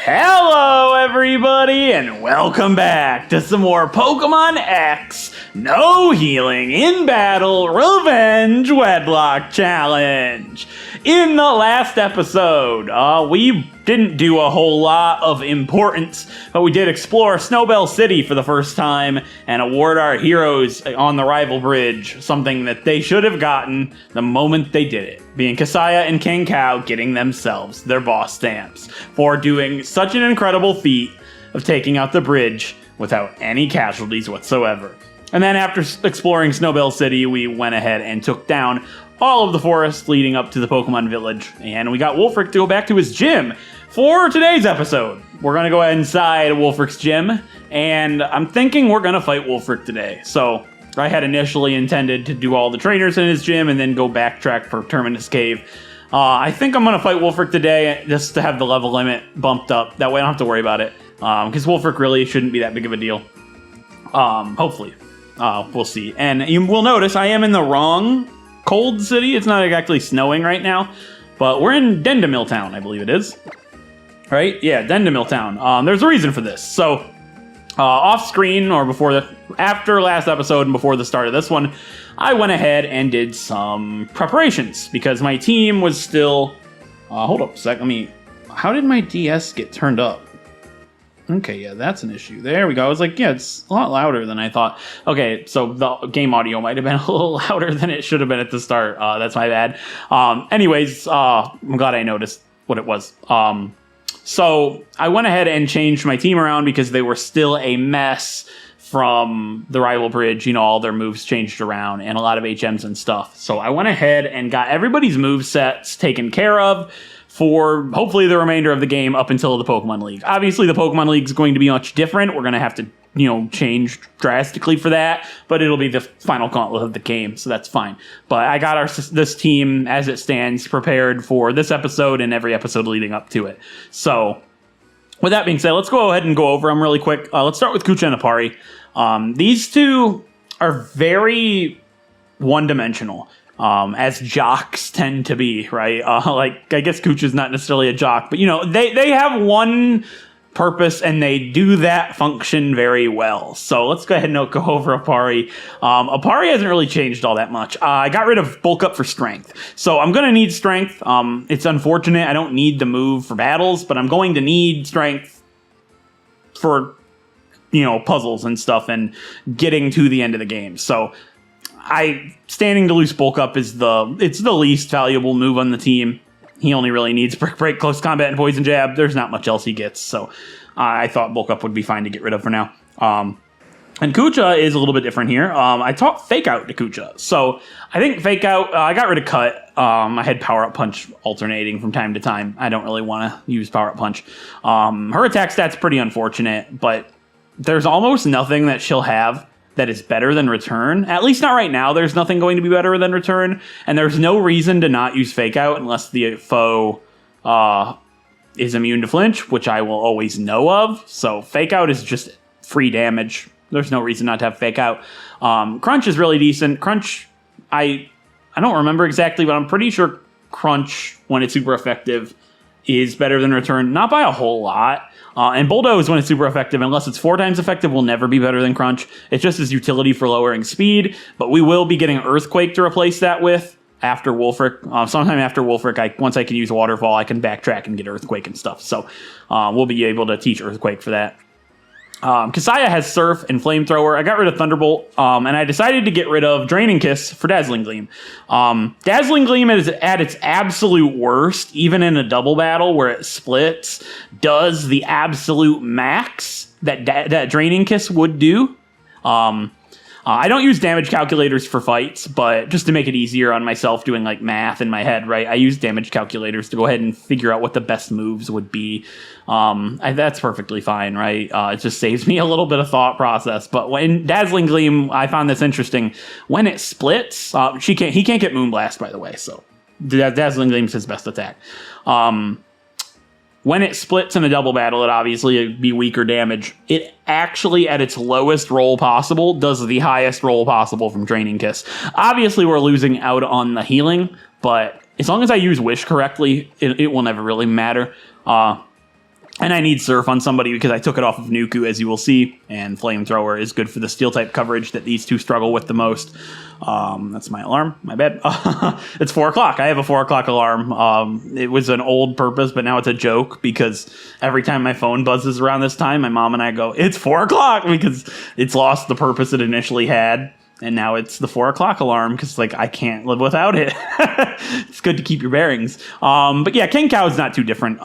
Hello everybody and welcome back to some more Pokemon X No Healing in Battle Revenge Wedlock Challenge. In the last episode, we didn't do a whole lot of importance, but we did explore Snowbell City for the first time and award our heroes on the rival bridge something that they should have gotten the moment they did it, being Kasaya and King Cow getting themselves their boss stamps for doing such an incredible feat of taking out the bridge without any casualties whatsoever. And then after exploring Snowbell City, we went ahead and took down all of the forest leading up to the Pokemon Village, and we got WULFRIC to go back to his gym. For today's episode, we're going to go inside WULFRIC's gym, and I'm thinking we're going to fight WULFRIC today. So I had initially intended to do all the trainers in his gym and then go backtrack for Terminus Cave. I think I'm going to fight WULFRIC today just to have the level limit bumped up. That way I don't have to worry about it, because WULFRIC really shouldn't be that big of a deal. Hopefully. We'll see. And you will notice I am in the wrong cold city. It's not exactly snowing right now, but we're in Dendemil Town, I believe it is. Right? Yeah, Dendemil Town. There's a reason for this. So, off screen or after last episode and before the start of this one, I went ahead and did some preparations because my team was still. Hold up a sec. How did my DS get turned up? Okay, yeah, that's an issue. There we go. I was like, yeah, it's a lot louder than I thought. Okay, so the game audio might have been a little louder than it should have been at the start. That's my bad. Anyways, I'm glad I noticed what it was. So I went ahead and changed my team around because they were still a mess from the rival bridge. You know, all their moves changed around and a lot of HMs and stuff. So I went ahead and got everybody's move sets taken care of for hopefully the remainder of the game up until the Pokemon League. Obviously, the Pokemon League is going to be much different. We're going to have to, change drastically for that, but it'll be the final gauntlet of the game, so that's fine. But I got this team, as it stands, prepared for this episode and every episode leading up to it. So, with that being said, let's go ahead and go over them really quick. Let's start with Kucha and Apari. These two are very one-dimensional. As jocks tend to be, right? I guess Kucha's not necessarily a jock, but they have one purpose and they do that function very well. So let's go ahead and go over Apari. Apari hasn't really changed all that much. I got rid of bulk up for strength. So I'm going to need strength. It's unfortunate I don't need the move for battles, but I'm going to need strength for, puzzles and stuff and getting to the end of the game. So standing to loose bulk up is the least valuable move on the team. He only really needs Brick Break, Close Combat, and Poison Jab. There's not much else he gets, so I thought bulk up would be fine to get rid of for now. And Kucha is a little bit different here. I taught Fake Out to Kucha, so I think Fake Out, I got rid of Cut. I had Power Up Punch alternating from time to time. I don't really want to use Power Up Punch. Her attack stat's pretty unfortunate, but there's almost nothing that she'll have that is better than Return. At least not right now. There's nothing going to be better than Return, and there's no reason to not use Fake Out unless the foe is immune to flinch, which I will always know of. So Fake Out is just free damage. There's no reason not to have Fake Out. Crunch is really decent. Crunch, I don't remember exactly, but I'm pretty sure Crunch, when it's super effective, is better than Return. Not by a whole lot. And Bulldoze, when it's super effective, unless it's 4 times effective, will never be better than Crunch. It's just his utility for lowering speed, but we will be getting Earthquake to replace that with after WULFRIC. Sometime after WULFRIC, once I can use Waterfall, I can backtrack and get Earthquake and stuff. So we'll be able to teach Earthquake for that. Kasaya has Surf and Flamethrower. I got rid of Thunderbolt, and I decided to get rid of Draining Kiss for Dazzling Gleam. Dazzling Gleam is at its absolute worst, even in a double battle where it splits, does the absolute max that Draining Kiss would do. I don't use damage calculators for fights, but just to make it easier on myself doing like math in my head, right? I use damage calculators to go ahead and figure out what the best moves would be. That's perfectly fine, right? It just saves me a little bit of thought process. But when Dazzling Gleam, I found this interesting. When it splits, he can't get Moonblast, by the way. So Dazzling Gleam's his best attack. When it splits in a double battle, it obviously be weaker damage. It actually, at its lowest roll possible, does the highest roll possible from Draining Kiss. Obviously, we're losing out on the healing, but as long as I use Wish correctly, it will never really matter. And I need Surf on somebody because I took it off of Nuku, as you will see, and Flamethrower is good for the Steel-type coverage that these two struggle with the most. That's my alarm. My bad. It's 4 o'clock. I have a 4 o'clock alarm. It was an old purpose, but now it's a joke because every time my phone buzzes around this time, my mom and I go, it's 4 o'clock, because it's lost the purpose it initially had. And now it's the 4 o'clock alarm because, like, I can't live without it. It's good to keep your bearings. But yeah, King Cow is not too different.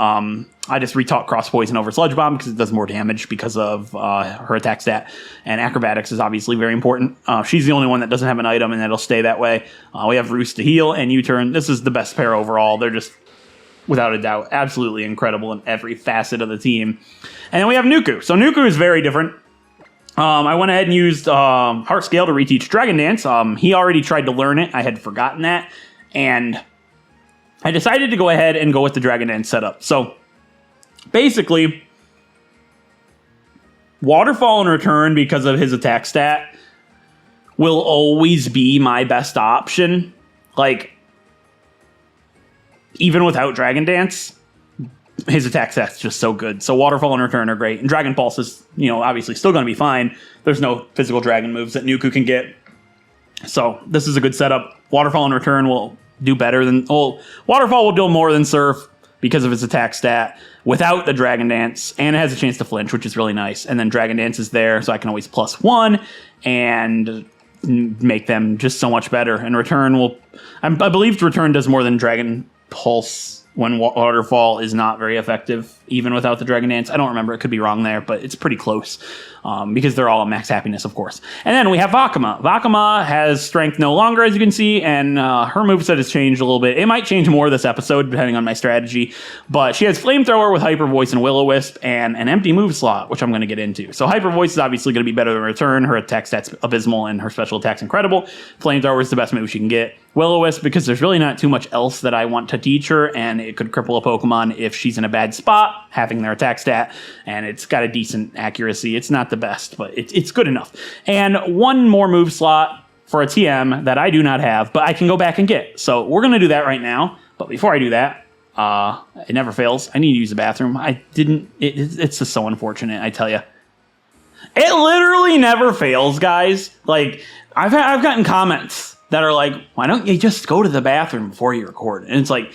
I just retaught Cross Poison over Sludge Bomb because it does more damage because of her attack stat. And Acrobatics is obviously very important. She's the only one that doesn't have an item, and that'll stay that way. We have Roost to heal and U-Turn. This is the best pair overall. They're just, without a doubt, absolutely incredible in every facet of the team. And then we have Nuku. So Nuku is very different. I went ahead and used Heart Scale to reteach Dragon Dance. He already tried to learn it. I had forgotten that. And I decided to go ahead and go with the Dragon Dance setup. So basically, Waterfall and Return, because of his attack stat, will always be my best option. Like, even without Dragon Dance, his attack stat's just so good. So Waterfall and Return are great. And Dragon Pulse is, obviously still going to be fine. There's no physical dragon moves that Nuku can get. So this is a good setup. Waterfall and Return will do better than... Well, Waterfall will do more than Surf because of his attack stat without the Dragon Dance. And it has a chance to flinch, which is really nice. And then Dragon Dance is there, so I can always +1 and make them just so much better. And Return will... I believe Return does more than Dragon Pulse when Waterfall is not very effective, even without the Dragon Dance. I don't remember. It could be wrong there, but it's pretty close because they're all at max happiness, of course. And then we have Vakama. Vakama has strength no longer, as you can see, and her moveset has changed a little bit. It might change more this episode, depending on my strategy, but she has Flamethrower with Hyper Voice and Will-O-Wisp and an empty move slot, which I'm going to get into. So Hyper Voice is obviously going to be better than Return. Her attack stat's abysmal, and her special attack's incredible. Flamethrower is the best move she can get. Will-O-Wisp, because there's really not too much else that I want to teach her, and it could cripple a Pokemon if she's in a bad spot, having their attack stat, and it's got a decent accuracy. It's not the best, but it's good enough. And one more move slot for a TM that I do not have, but I can go back and get. So we're going to do that right now, but before I do that, it never fails. I need to use the bathroom. I didn't... It's just so unfortunate, I tell you. It literally never fails, guys. Like, I've gotten comments that are like, why don't you just go to the bathroom before you record? And it's like,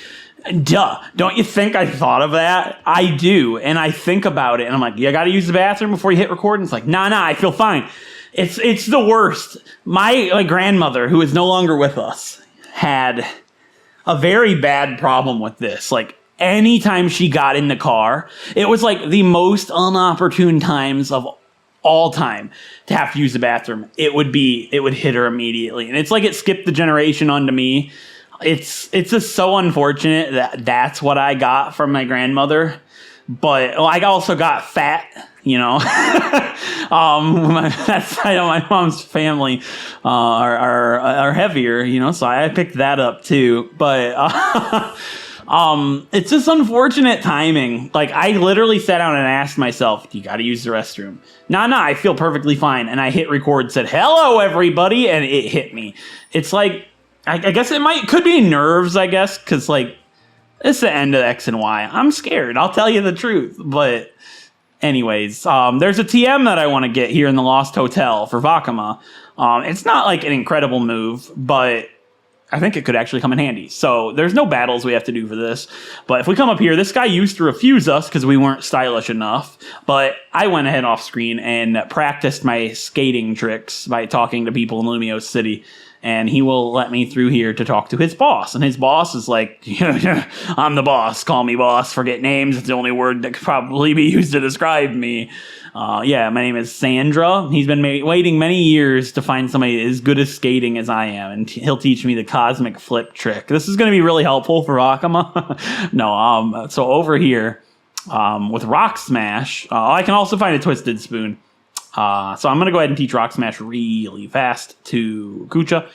duh, don't you think I thought of that? I do, and I think about it, and I'm like, you gotta use the bathroom before you hit record? And it's like, nah, I feel fine. It's the worst. My grandmother, who is no longer with us, had a very bad problem with this. Like, anytime she got in the car, it was like the most inopportune times of all time to have to use the bathroom. It would hit her immediately. And it's like it skipped the generation onto me. It's just so unfortunate that that's what I got from my grandmother. But I also got fat, that side of my mom's family are heavier, so I picked that up too. But it's just unfortunate timing. Like, I literally sat down and asked myself, you got to use the restroom. Nah, I feel perfectly fine. And I hit record, said, hello, everybody, and it hit me. It's like, I guess could be nerves, I guess, because, like, it's the end of X and Y. I'm scared, I'll tell you the truth. But anyways, there's a TM that I want to get here in the Lost Hotel for Vakama. It's not, like, an incredible move, but I think it could actually come in handy. So there's no battles we have to do for this. But if we come up here, this guy used to refuse us because we weren't stylish enough. But I went ahead off screen and practiced my skating tricks by talking to people in Lumiose City. And he will let me through here to talk to his boss. And his boss is like, I'm the boss. Call me boss. Forget names. It's the only word that could probably be used to describe me. My name is Sandra. He's been waiting many years to find somebody as good at skating as I am, and he'll teach me the cosmic flip trick. This is going to be really helpful for Vakama. So over here, with Rock Smash, I can also find a Twisted Spoon. So I'm going to go ahead and teach Rock Smash really fast to Kucha.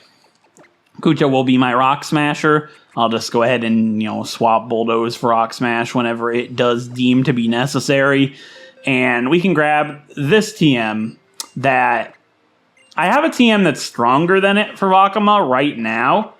Kucha will be my Rock Smasher. I'll just go ahead and, swap Bulldoze for Rock Smash whenever it does deem to be necessary. And we can grab this TM that... I have a TM that's stronger than it for Vakama right now,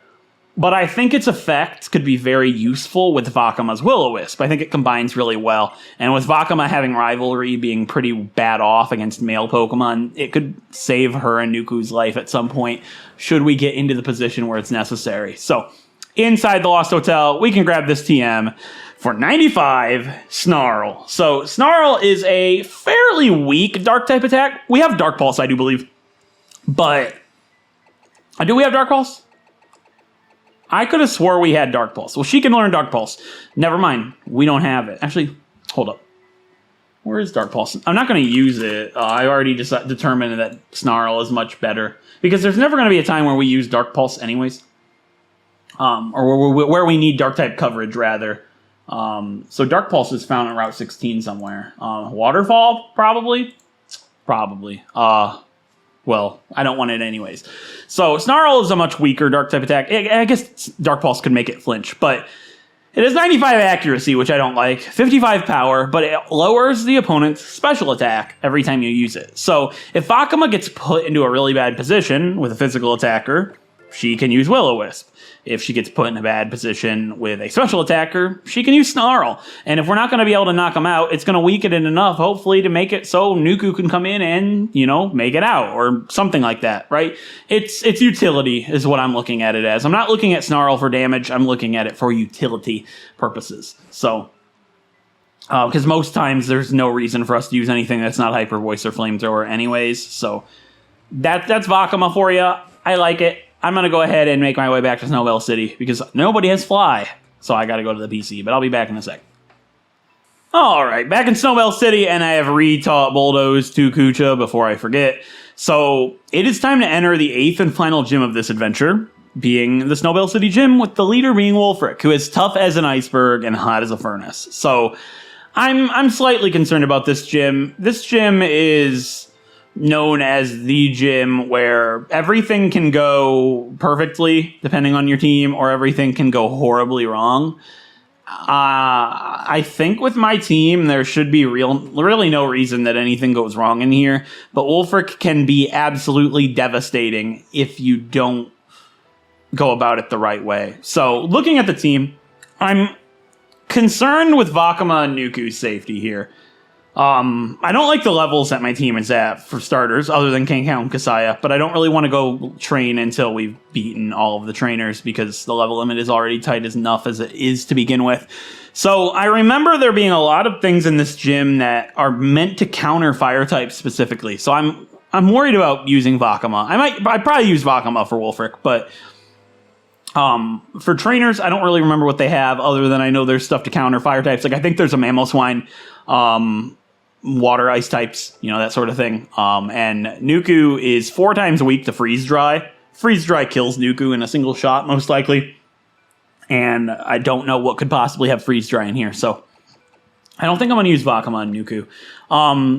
But I think its effect could be very useful with Vakama's Will-O-Wisp. I think it combines really well. And with Vakama having Rivalry being pretty bad off against male Pokemon, it could save her and Nuku's life at some point, should we get into the position where it's necessary. So, inside the Lost Hotel, we can grab this TM for 95 Snarl. So, Snarl is a fairly weak Dark-type attack. We have Dark Pulse, I do believe. But, do we have Dark Pulse? I could have swore we had Dark Pulse. Well, she can learn Dark Pulse. Never mind. We don't have it. Actually, hold up. Where is Dark Pulse? I'm not going to use it. I already just determined that Snarl is much better. Because there's never going to be a time where we use Dark Pulse anyways. Or where we need Dark-type coverage, rather. So Dark Pulse is found on Route 16 somewhere. Waterfall, probably? Probably. Well, I don't want it anyways. So, Snarl is a much weaker Dark-type attack. I guess Dark Pulse could make it flinch, but it has 95 accuracy, which I don't like, 55 power, but it lowers the opponent's special attack every time you use it. So, if Vakama gets put into a really bad position with a physical attacker, she can use Will-O-Wisp. If she gets put in a bad position with a special attacker, she can use Snarl. And if we're not going to be able to knock him out, it's going to weaken it enough, hopefully, to make it so Nuku can come in and, make it out, or something like that, right? It's utility is what I'm looking at it as. I'm not looking at Snarl for damage, I'm looking at it for utility purposes. So, because most times there's no reason for us to use anything that's not Hyper Voice or Flamethrower anyways, so that's Vakama for you. I like it. I'm going to go ahead and make my way back to Snowbell City, because nobody has Fly, so I got to go to the PC, but I'll be back in a sec. Alright, back in Snowbell City, and I have retaught Bulldoze to Kucha before I forget. So, it is time to enter the 8th and final gym of this adventure, being the Snowbell City gym, with the leader being WULFRIC, who is tough as an iceberg and hot as a furnace. So, I'm slightly concerned about this gym. This gym is known as the gym where everything can go perfectly, depending on your team, or everything can go horribly wrong. I think with my team, there should be really no reason that anything goes wrong in here, but WULFRIC can be absolutely devastating if you don't go about it the right way. So, looking at the team, I'm concerned with Vakama and Nuku's safety here. I don't like the levels that my team is at, for starters, other than King Count and Kasaya, but I don't really want to go train until we've beaten all of the trainers, because the level limit is already tight enough as it is to begin with. So I remember there being a lot of things in this gym that are meant to counter fire types specifically, so I'm worried about using Vakama. I'd probably use Vakama for WULFRIC, but for trainers, I don't really remember what they have, other than I know there's stuff to counter fire types. Like, I think there's a Mamoswine, water ice types, that sort of thing. And Nuku is 4 times weak to Freeze Dry. Freeze Dry kills Nuku in a single shot, most likely. And I don't know what could possibly have Freeze Dry in here, so I don't think I'm going to use Vakama on Nuku.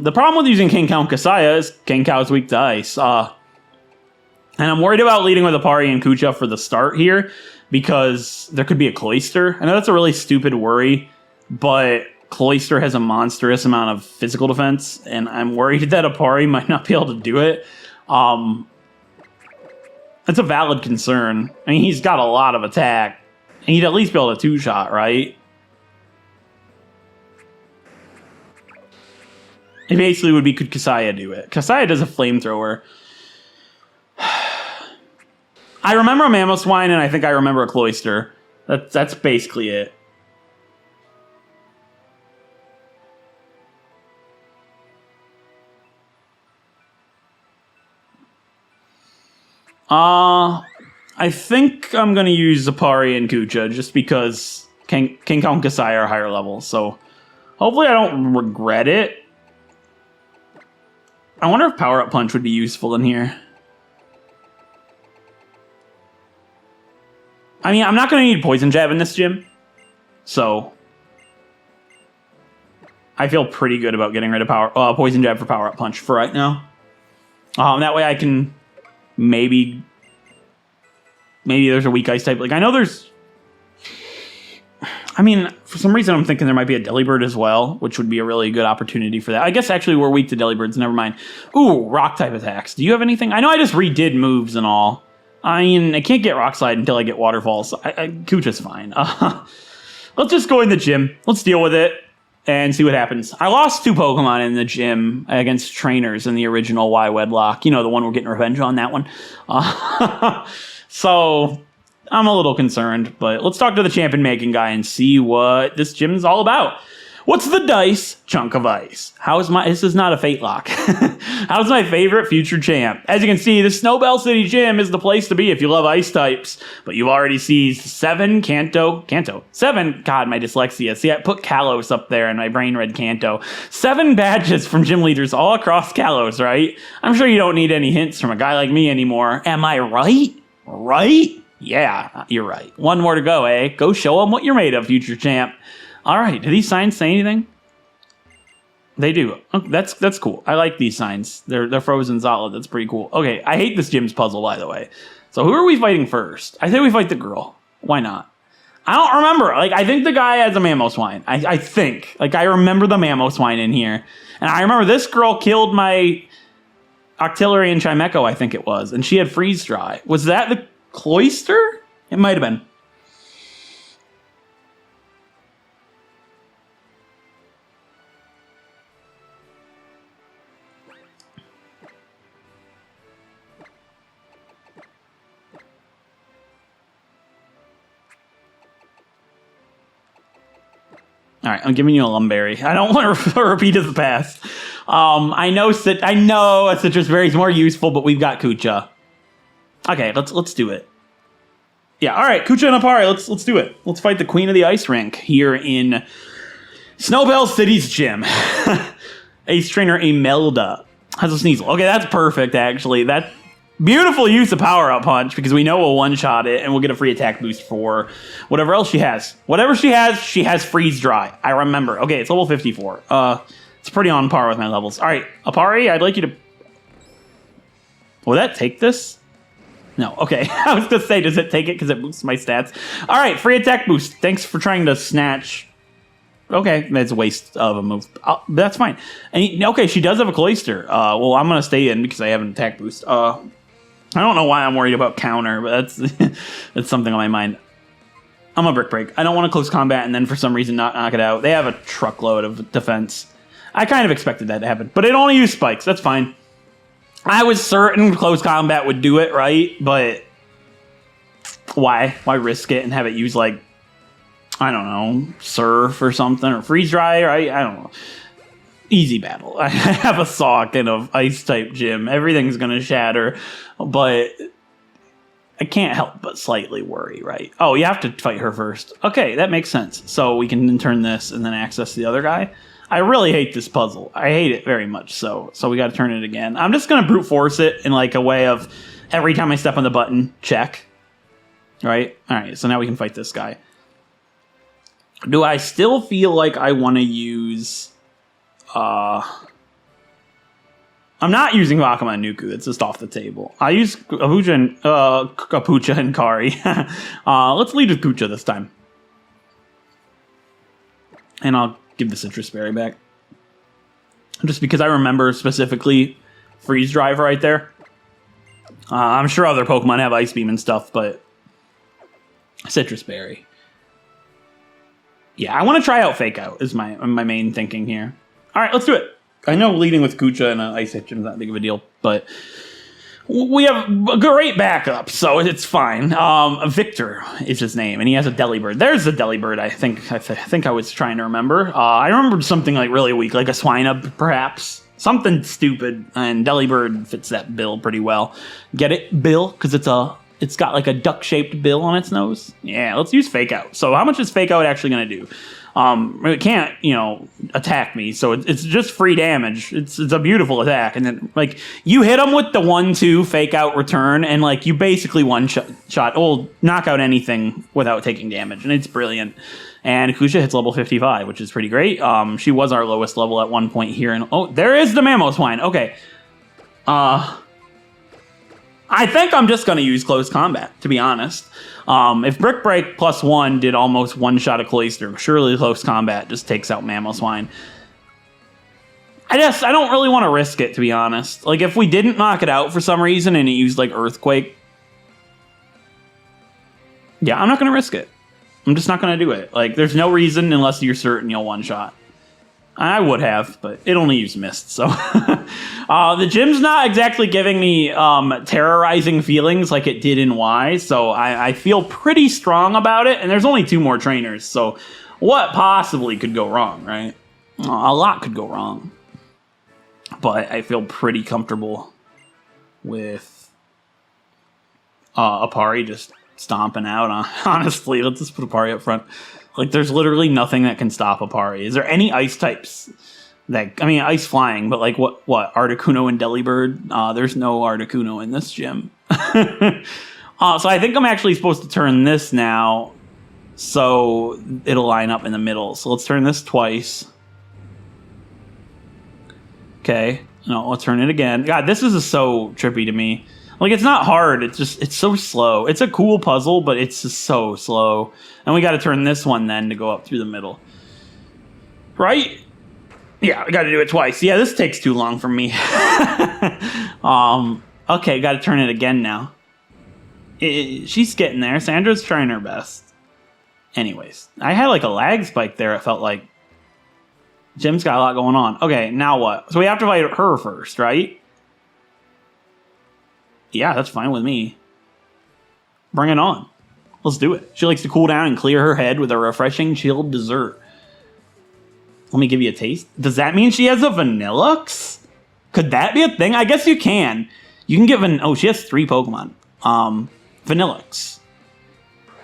The problem with using King Count Kasaya is King Count's weak to ice. And I'm worried about leading with Apari and Kucha for the start here, because there could be a Cloyster. I know that's a really stupid worry, but Cloyster has a monstrous amount of physical defense, and I'm worried that Apari might not be able to do it. That's a valid concern. I mean, he's got a lot of attack, and he'd at least be able to 2-shot, right? It basically would be, could Kasaya do it? Kasaya does a Flamethrower. I remember a Mamoswine, and I think I remember a Cloyster. That's basically it. I think I'm going to use Apari and Kucha, just because King Count and Kasaya are higher level, so hopefully I don't regret it. I wonder if Power Up Punch would be useful in here. I mean, I'm not going to need Poison Jab in this gym, so I feel pretty good about getting rid of Poison Jab for Power Up Punch for right now. That way I can maybe there's a weak ice type. Like, I know there's... I mean, for some reason I'm thinking there might be a Delibird as well, which would be a really good opportunity for that. I guess actually we're weak to Delibirds, never mind. Ooh, rock type attacks. Do you have anything? I know I just redid moves and all. I mean, I can't get Rock Slide until I get Waterfall, so Kucha's fine. Let's just go in the gym. Let's deal with it and see what happens. I lost 2 Pokemon in the gym against trainers in the original Wedlock. You know, the one we're getting revenge on, that one. So I'm a little concerned, but let's talk to the champion making guy and see what this gym is all about. What's the dice chunk of ice? This is not a Fate Lock. How's my favorite future champ? As you can see, the Snowbell City Gym is the place to be if you love ice types. But you've already seized 7 7, God, my dyslexia. See, I put Kalos up there and my brain read Kanto. 7 badges from gym leaders all across Kalos, right? I'm sure you don't need any hints from a guy like me anymore. Am I right? Right? Yeah, you're right. 1 more to go, eh? Go show them what you're made of, future champ. All right, do these signs say anything? They do. Oh, that's cool. I like these signs. They're frozen solid. That's pretty cool. Okay, I hate this gym's puzzle, by the way. So who are we fighting first? I think we fight the girl. Why not? I don't remember. Like, I think the guy has a Mamoswine. I think. Like, I remember the Mamoswine in here. And I remember this girl killed my Octillery and Chimecho, I think it was. And she had Freeze Dry. Was that the Cloyster? It might have been. All right, I'm giving you a Lumberry. I don't want to repeat of the past. I know a Citrus Berry is more useful, but we've got Kucha. Okay, let's do it. Yeah, all right, Kucha and Apari, let's do it. Let's fight the Queen of the Ice Rink here in Snowbell City's gym. Ace Trainer Imelda has a Sneasel. Okay, that's perfect, actually. That beautiful use of Power Up Punch, because we know we'll one-shot it, and we'll get a free attack boost for whatever else she has. Whatever she has Freeze Dry. I remember. Okay, it's level 54. It's pretty on par with my levels. All right, Apari, I'd like you to... Will that take this? No, okay. I was going to say, does it take it because it boosts my stats? All right, free attack boost. Thanks for trying to snatch... Okay, that's a waste of a move. That's fine. And okay, she does have a Cloyster. Well, I'm going to stay in because I have an attack boost. I don't know why I'm worried about counter, but that's something on my mind. I'm a Brick Break. I don't want to close combat and then for some reason not knock it out. They have a truckload of defense. I kind of expected that to happen, but it only used spikes. That's fine. I was certain close combat would do it, right? But why? Why risk it and have it use, like, I don't know, Surf or something, or Freeze Dry, right? I don't know. Easy battle. I have a Sock in an Ice-type gym. Everything's going to shatter, but I can't help but slightly worry, right? Oh, you have to fight her first. Okay, that makes sense. So we can then turn this and then access the other guy. I really hate this puzzle. I hate it very much so. So we got to turn it again. I'm just going to brute force it in like a way of every time I step on the button, check. Right? All right, so now we can fight this guy. Do I still feel like I want to use... I'm not using Pokemon Nuku. It's just off the table. I use Kapucha and Kari. Let's lead with Kucha this time. And I'll give the Citrus Berry back. Just because I remember specifically Freeze Drive right there. I'm sure other Pokemon have Ice Beam and stuff, but Citrus Berry. Yeah, I want to try out Fake Out is my main thinking here. All right, let's do it. I know leading with Kucha and Ice Hitch is not that big of a deal, but we have a great backup, so it's fine. Victor is his name, and he has a Delibird. There's the Delibird. I think I was trying to remember. I remembered something like really weak, like a Swinub, perhaps. Something stupid, and Delibird fits that bill pretty well. Get it, Bill? Because it's got like a duck-shaped bill on its nose. Yeah, let's use Fake Out. So how much is Fake Out actually going to do? It can't, attack me, so it's just free damage. It's a beautiful attack, and then, like, you hit them with the 1-2 Fake Out return, and, like, you basically one-shot, knock out anything without taking damage, and it's brilliant. And Kucha hits level 55, which is pretty great. She was our lowest level at one point here, and, oh, there is the Mamoswine. Okay. I think I'm just going to use Close Combat, to be honest. If Brick Break +1 did almost one-shot a Cloyster, surely Close Combat just takes out Mamoswine. I don't really want to risk it, to be honest. Like, if we didn't knock it out for some reason and it used, like, Earthquake, Yeah, I'm not going to risk it. I'm just not going to do it. Like, there's no reason unless you're certain you'll one-shot. I would have, but it only used Mist, so... the gym's not exactly giving me terrorizing feelings like it did in Y, so I feel pretty strong about it, and there's only 2 more trainers, so what possibly could go wrong, right? A lot could go wrong. But I feel pretty comfortable with Apari just stomping out. Honestly, let's just put Apari up front. Like, there's literally nothing that can stop Apari. Is there any ice types that... I mean, ice flying, but like, what? Articuno and Delibird? There's no Articuno in this gym. So I think I'm actually supposed to turn this now, so it'll line up in the middle. So let's turn this twice. Okay. No, let's turn it again. God, this is so trippy to me. Like, it's not hard. It's so slow. It's a cool puzzle, but it's just so slow. And we got to turn this one then to go up through the middle. Right? Yeah, we got to do it twice. Yeah, this takes too long for me. Okay, got to turn it again now. She's getting there. Sandra's trying her best. Anyways, I had like a lag spike there, it felt like. Jim's got a lot going on. Okay, now what? So we have to fight her first, right? Yeah, that's fine with me. Bring it on. Let's do it. She likes to cool down and clear her head with a refreshing chilled dessert. Let me give you a taste. Does that mean she has a Vanillux? Could that be a thing? I guess you can. You can get oh, she has 3 Pokemon. Vanillux.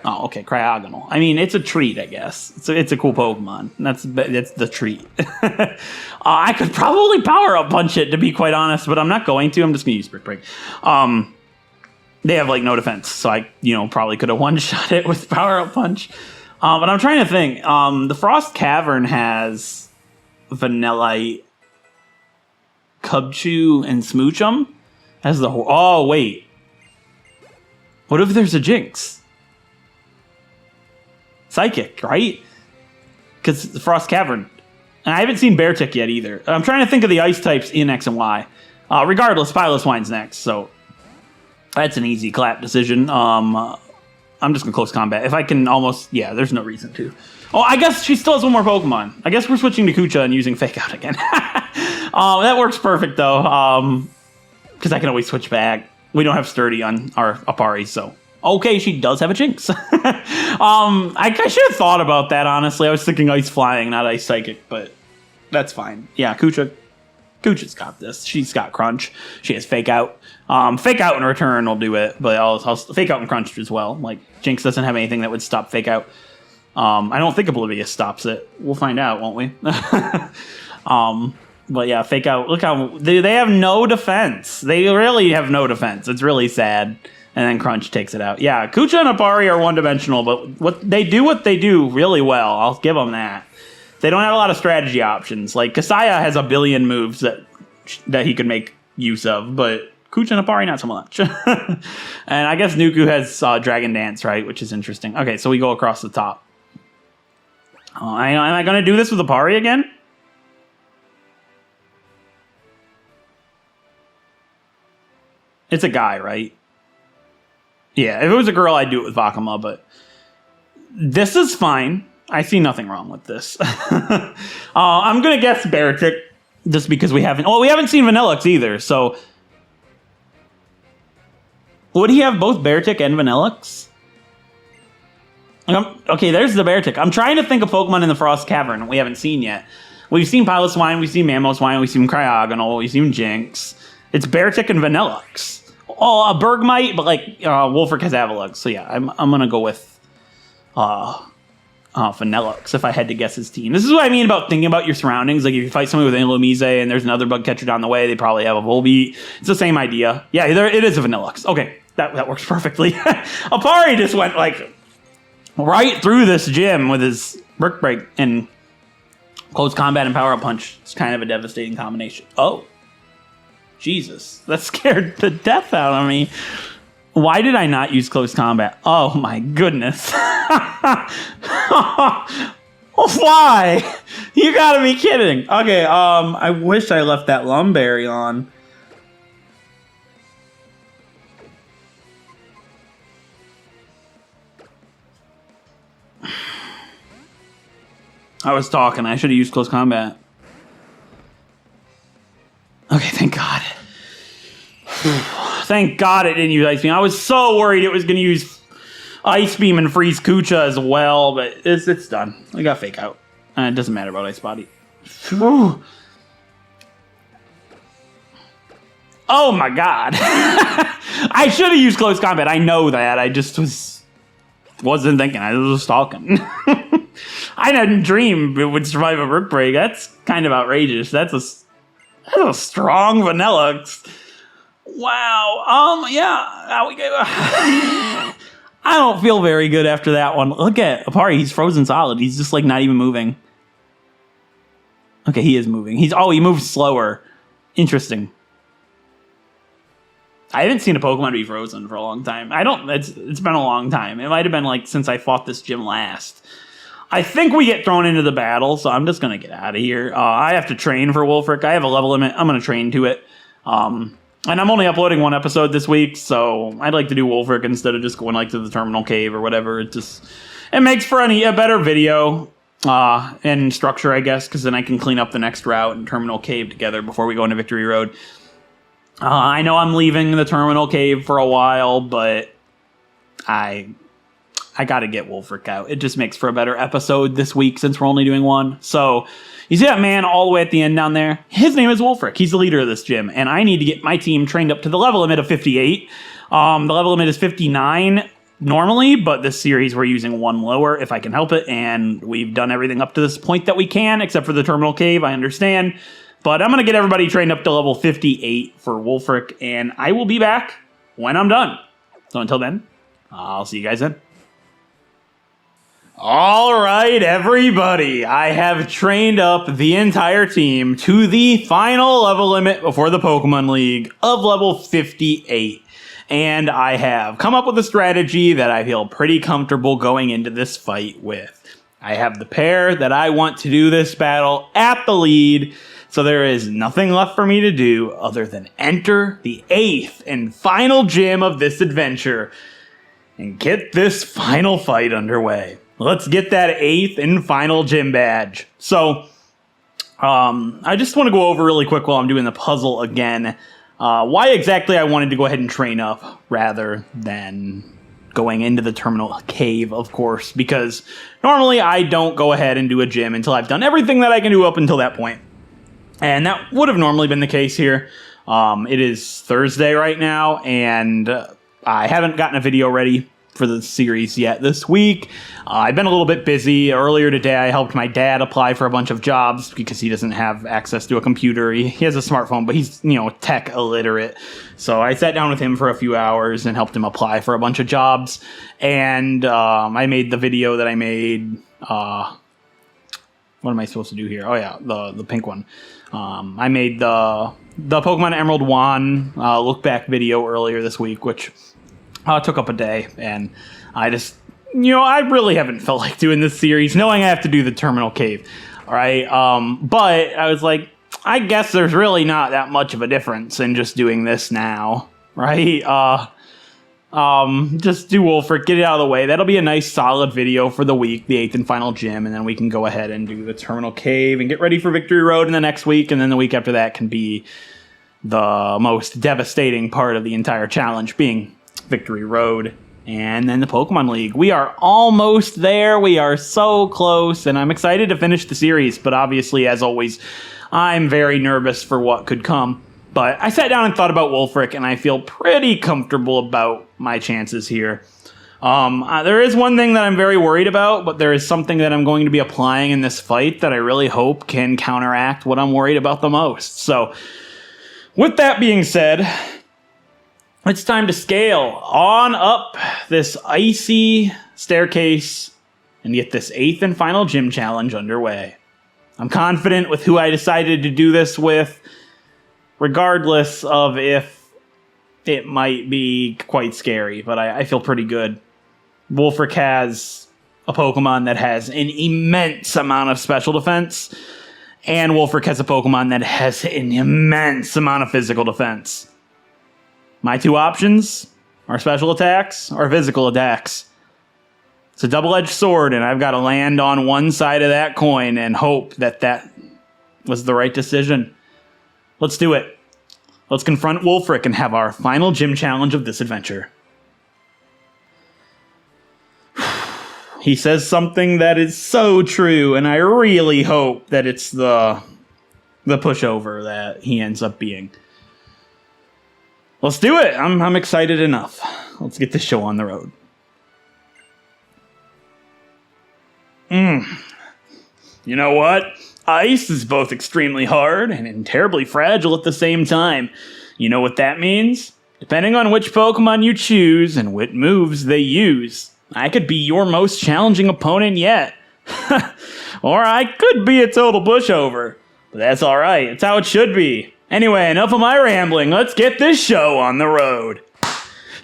Oh, okay, Cryogonal. I mean, it's a treat, I guess. It's a cool Pokemon. That's the treat. I could probably Power-Up Punch it, to be quite honest, but I'm not going to. I'm just going to use Brick Break. They have, like, no defense, so I, probably could have one-shot it with Power-Up Punch. But I'm trying to think. The Frost Cavern has Vanillite, Cubchoo, and Smoochum. Has the whole... Oh, wait. What if there's a Jinx? Psychic, right? Because the Frost Cavern. And I haven't seen Beartic yet either. I'm trying to think of the ice types in X and Y. Regardless, Piloswine's next, so that's an easy clap decision. I'm just going to close combat. If I can almost... Yeah, there's no reason to. Oh, I guess she still has 1 more Pokemon. I guess we're switching to Kucha and using Fake Out again. That works perfect, though. Because I can always switch back. We don't have Sturdy on our Apari, so... Okay, she does have a Jinx. I should have thought about that, honestly. I was thinking Ice Flying, not Ice Psychic, but that's fine. Yeah, Kucha's got this. She's got Crunch. She has Fake Out. Fake Out in return will do it, but I'll Fake Out and Crunch as well. Like, Jinx doesn't have anything that would stop Fake Out. I don't think Oblivious stops it. We'll find out, won't we? But yeah, Fake Out. Look how... They have no defense. They really have no defense. It's really sad. And then Crunch takes it out. Yeah, Kucha and Apari are one-dimensional, but they do really well. I'll give them that. They don't have a lot of strategy options. Like, Kasaya has a billion moves that he could make use of, but Kucha and Apari, not so much. And I guess Nuku has Dragon Dance, right? Which is interesting. Okay, so we go across the top. Am I going to do this with Apari again? It's a guy, right? Yeah, if it was a girl, I'd do it with Vakama, but this is fine. I see nothing wrong with this. I'm going to guess Beartic, just because we haven't seen Vanillux either, so... Would he have both Beartic and Vanillux? Okay, there's the Beartic. I'm trying to think of Pokemon in the Frost Cavern we haven't seen yet. We've seen Piloswine, we've seen Mamoswine, we've seen Cryogonal, we've seen Jinx. It's Beartic and Vanillux. Oh, a Bergmite, but like WULFRIC has Avalugg, so yeah, I'm gonna go with Vanillux if I had to guess his team. This is what I mean about thinking about your surroundings. Like if you fight somebody with Illumise and there's another bug catcher down the way, they probably have a Volbeat. It's the same idea. Yeah, it is a Vanillux. Okay, that works perfectly. Apari just went like right through this gym with his Brick Break and Close Combat and Power-Up Punch. It's kind of a devastating combination. Oh. Jesus, that scared the death out of me. Why did I not use Close Combat? Oh my goodness. Why? You gotta be kidding. Okay, I wish I left that Lumberry on. I was talking. I should have used close combat. Okay, thank God. Thank God it didn't use Ice Beam. I was so worried it was going to use Ice Beam and freeze Kucha as well, but it's done. I got Fake Out. It doesn't matter about Ice Body. Whew. Oh my God. I should have used close combat. I know that. I just wasn't thinking. I was just talking. I didn't dream it would survive a Rook Break. That's kind of outrageous. That's a strong vanilla. Wow. Yeah. I don't feel very good after that one. Look at Apari. He's frozen solid. He's just like not even moving. Okay, he is moving. He moves slower. Interesting. I haven't seen a Pokemon be frozen for a long time. It's been a long time. It might have been like since I fought this gym last. I think we get thrown into the battle, so I'm just going to get out of here. I have to train for WULFRIC. I have a level limit. I'm going to train to it. And I'm only uploading one episode this week, so I'd like to do WULFRIC instead of just going like to the Terminal Cave or whatever. It makes for a better video and structure, I guess, because then I can clean up the next route and Terminal Cave together before we go into Victory Road. I know I'm leaving the Terminal Cave for a while, but I got to get WULFRIC out. It just makes for a better episode this week since we're only doing one. So you see that man all the way at the end down there? His name is WULFRIC. He's the leader of this gym, and I need to get my team trained up to the level limit of 58. The level limit is 59 normally, but this series we're using one lower if I can help it, and we've done everything up to this point that we can, except for the Terminal Cave, I understand. But I'm going to get everybody trained up to level 58 for WULFRIC, and I will be back when I'm done. So until then, I'll see you guys then. All right, everybody. I have trained up the entire team to the final level limit before the Pokemon League of level 58. And I have come up with a strategy that I feel pretty comfortable going into this fight with. I have the pair that I want to do this battle at the lead, so there is nothing left for me to do other than enter the 8th and final gym of this adventure and get this final fight underway. Let's get that 8th and final gym badge. So, I just want to go over really quick while I'm doing the puzzle again, why exactly I wanted to go ahead and train up rather than going into the Terminal Cave, of course, because normally I don't go ahead and do a gym until I've done everything that I can do up until that point. And that would have normally been the case here. It is Thursday right now, and I haven't gotten a video ready for the series yet this week. I've been a little bit busy. Earlier today, I helped my dad apply for a bunch of jobs because he doesn't have access to a computer. He has a smartphone, but he's, tech illiterate. So I sat down with him for a few hours and helped him apply for a bunch of jobs. And I made the video that I made. What am I supposed to do here? Oh yeah, the pink one. I made the Pokemon Emerald Wand look back video earlier this week, which took up a day, and I just, I really haven't felt like doing this series, knowing I have to do the Terminal Cave, all right? But I was like, I guess there's really not that much of a difference in just doing this now, right? Just do WULFRIC, get it out of the way. That'll be a nice solid video for the week, the 8th and final gym, and then we can go ahead and do the Terminal Cave and get ready for Victory Road in the next week, and then the week after that can be the most devastating part of the entire challenge, being Victory Road and then the Pokemon League. We are almost there. We are so close, and I'm excited to finish the series, but obviously, as always, I'm very nervous for what could come. But I sat down and thought about WULFRIC, and I feel pretty comfortable about my chances here. There is one thing that I'm very worried about, but there is something that I'm going to be applying in this fight that I really hope can counteract what I'm worried about the most. So, with that being said, it's time to scale on up this icy staircase and get this 8th and final gym challenge underway. I'm confident with who I decided to do this with, regardless of if it might be quite scary, but I feel pretty good. WULFRIC has a Pokemon that has an immense amount of special defense, and WULFRIC has a Pokemon that has an immense amount of physical defense. My two options are special attacks or physical attacks. It's a double-edged sword, and I've got to land on one side of that coin and hope that that was the right decision. Let's do it. Let's confront WULFRIC and have our final gym challenge of this adventure. He says something that is so true, and I really hope that it's the pushover that he ends up being. Let's do it. I'm excited enough. Let's get this show on the road. You know what? Ice is both extremely hard and terribly fragile at the same time. You know what that means? Depending on which Pokemon you choose and what moves they use, I could be your most challenging opponent yet. Or I could be a total pushover. But that's alright, it's how it should be. Anyway, enough of my rambling, let's get this show on the road.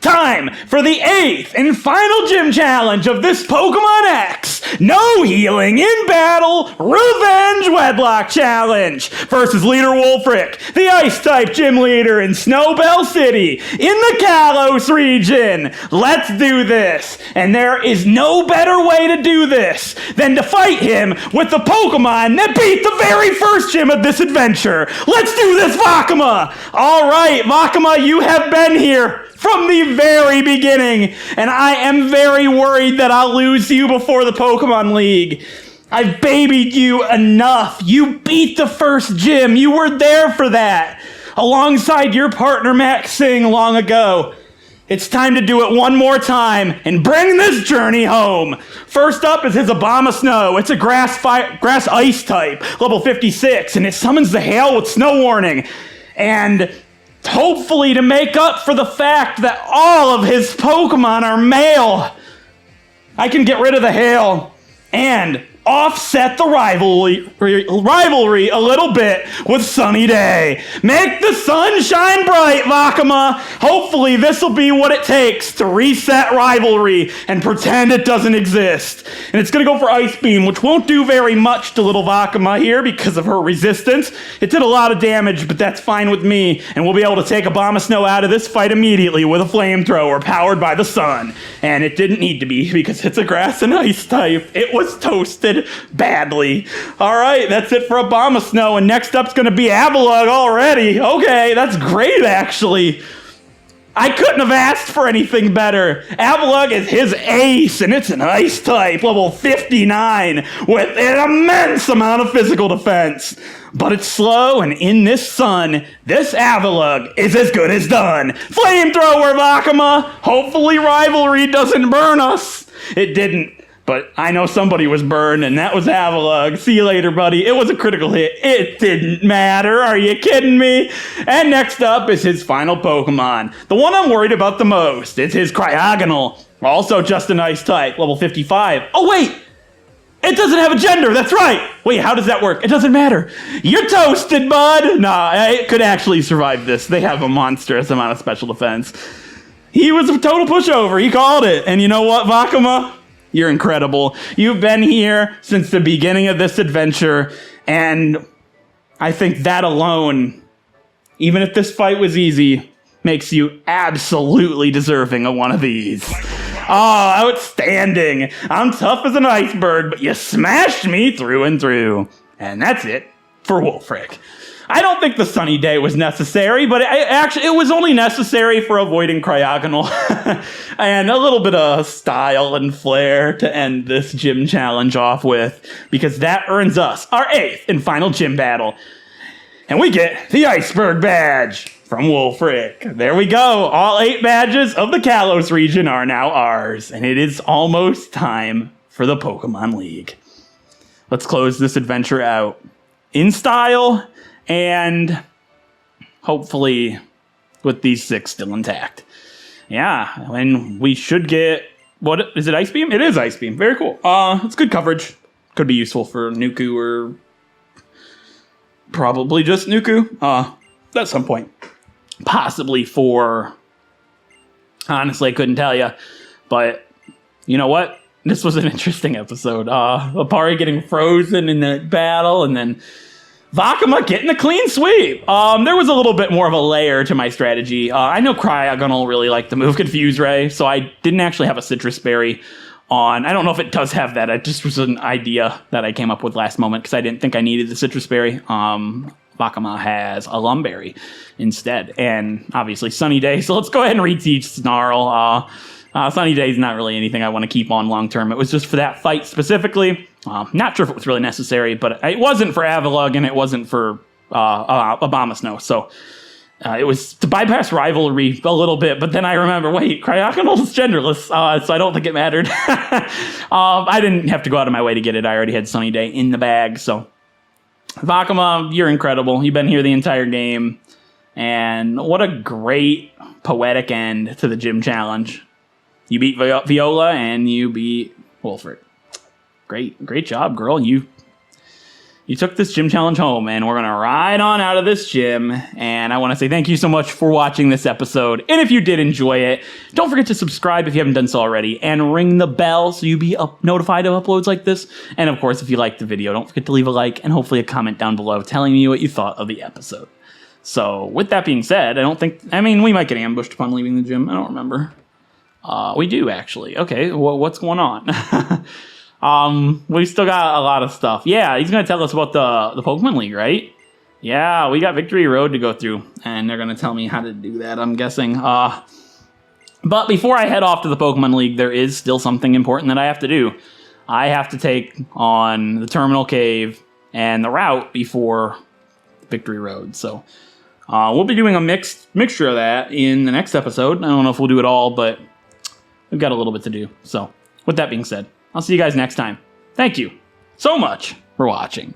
Time for the 8th and final gym challenge of this Pokemon X No Healing in Battle Revenge Wedlocke Challenge versus leader WULFRIC, the Ice-type gym leader in Snowbell City in the Kalos region. Let's do this, and there is no better way to do this than to fight him with the Pokemon that beat the very first gym of this adventure. Let's do this, Vakama! Alright, Vakama, you have been here from the very beginning, and I am very worried that I'll lose you before the Pokemon League. I've babied you enough. You beat the first gym. You were there for that, alongside your partner Max Singh long ago. It's time to do it one more time and bring this journey home. First up is his Abomasnow. It's a grass ice type, level 56, and it summons the hail with snow warning. And hopefully to make up for the fact that all of his Pokemon are male, I can get rid of the hail and offset the rivalry a little bit with Sunny Day. Make the sun shine bright, Vakama. Hopefully this will be what it takes to reset rivalry and pretend it doesn't exist. And it's going to go for Ice Beam, which won't do very much to little Vakama here because of her resistance. It did a lot of damage, but that's fine with me, and we'll be able to take Abomasnow out of this fight immediately with a Flamethrower powered by the sun. And it didn't need to be because it's a grass and ice type. It was toasted badly. Alright, that's it for Abomasnow, and next up's gonna be Avalugg already. Okay, that's great actually. I couldn't have asked for anything better. Avalugg is his ace, and it's an ice type, level 59, with an immense amount of physical defense. But it's slow, and in this sun, this Avalugg is as good as done. Flamethrower, Vakama! Hopefully rivalry doesn't burn us. It didn't. But I know somebody was burned, and that was Avalugg. See you later, buddy. It was a critical hit. It didn't matter. Are you kidding me? And next up is his final Pokemon. The one I'm worried about the most. It's his Cryogonal. Also just an ice type, level 55. Oh, wait! It doesn't have a gender, that's right! Wait, how does that work? It doesn't matter. You're toasted, bud! Nah, it could actually survive this. They have a monstrous amount of special defense. He was a total pushover. He called it. And you know what, Vakama? You're incredible. You've been here since the beginning of this adventure, and I think that alone, even if this fight was easy, makes you absolutely deserving of one of these. Oh, outstanding. I'm tough as an iceberg, but you smashed me through and through. And that's it for WULFRIC. I don't think the Sunny Day was necessary, but it was only necessary for avoiding Cryogonal and a little bit of style and flair to end this gym challenge off with, because that earns us our 8th and final gym battle. And we get the Iceberg Badge from WULFRIC. There we go. All 8 badges of the Kalos region are now ours, and it is almost time for the Pokemon League. Let's close this adventure out in style, and hopefully with these 6 still intact. Yeah, and we should get, what, is it Ice Beam? It is Ice Beam. Very cool. It's good coverage. Could be useful for Nuku or probably just Nuku. At some point. Possibly for, honestly, I couldn't tell you. But you know what? This was an interesting episode. Apari getting frozen in the battle, and then Vakama getting a clean sweep. There was a little bit more of a layer to my strategy. I know Cryogonal really liked the move Confuse Ray, so I didn't actually have a Citrus Berry on. I don't know if it does have that. It just was an idea that I came up with last moment because I didn't think I needed the citrus berry. Bakama has a lumberry instead, and obviously Sunny Day. So let's go ahead and reteach Snarl. Sunny Day is not really anything I want to keep on long term. It was just for that fight specifically. Not sure if it was really necessary, but it wasn't for Avalugg and it wasn't for Abomasnow. So it was to bypass rivalry a little bit, but then I remember, wait, Cryogonal is genderless, so I don't think it mattered. I didn't have to go out of my way to get it. I already had Sunny Day in the bag, so... Bakama, you're incredible. You've been here the entire game. And what a great poetic end to the gym challenge. You beat Viola and you beat WULFRIC. Great job, girl. You took this gym challenge home, and we're going to ride on out of this gym. And I want to say thank you so much for watching this episode. And if you did enjoy it, don't forget to subscribe if you haven't done so already, and ring the bell so you'll be notified of uploads like this. And of course, if you liked the video, don't forget to leave a like and hopefully a comment down below telling me what you thought of the episode. So with that being said, we might get ambushed upon leaving the gym. I don't remember. We do, actually. Okay, what's going on? We still got a lot of stuff. Yeah, he's going to tell us about the Pokemon League, right? Yeah, we got Victory Road to go through, and they're going to tell me how to do that, I'm guessing. But before I head off to the Pokemon League, there is still something important that I have to do. I have to take on the Terminal Cave and the route before Victory Road. So we'll be doing a mixture of that in the next episode. I don't know if we'll do it all, but we've got a little bit to do. So with that being said, I'll see you guys next time. Thank you so much for watching.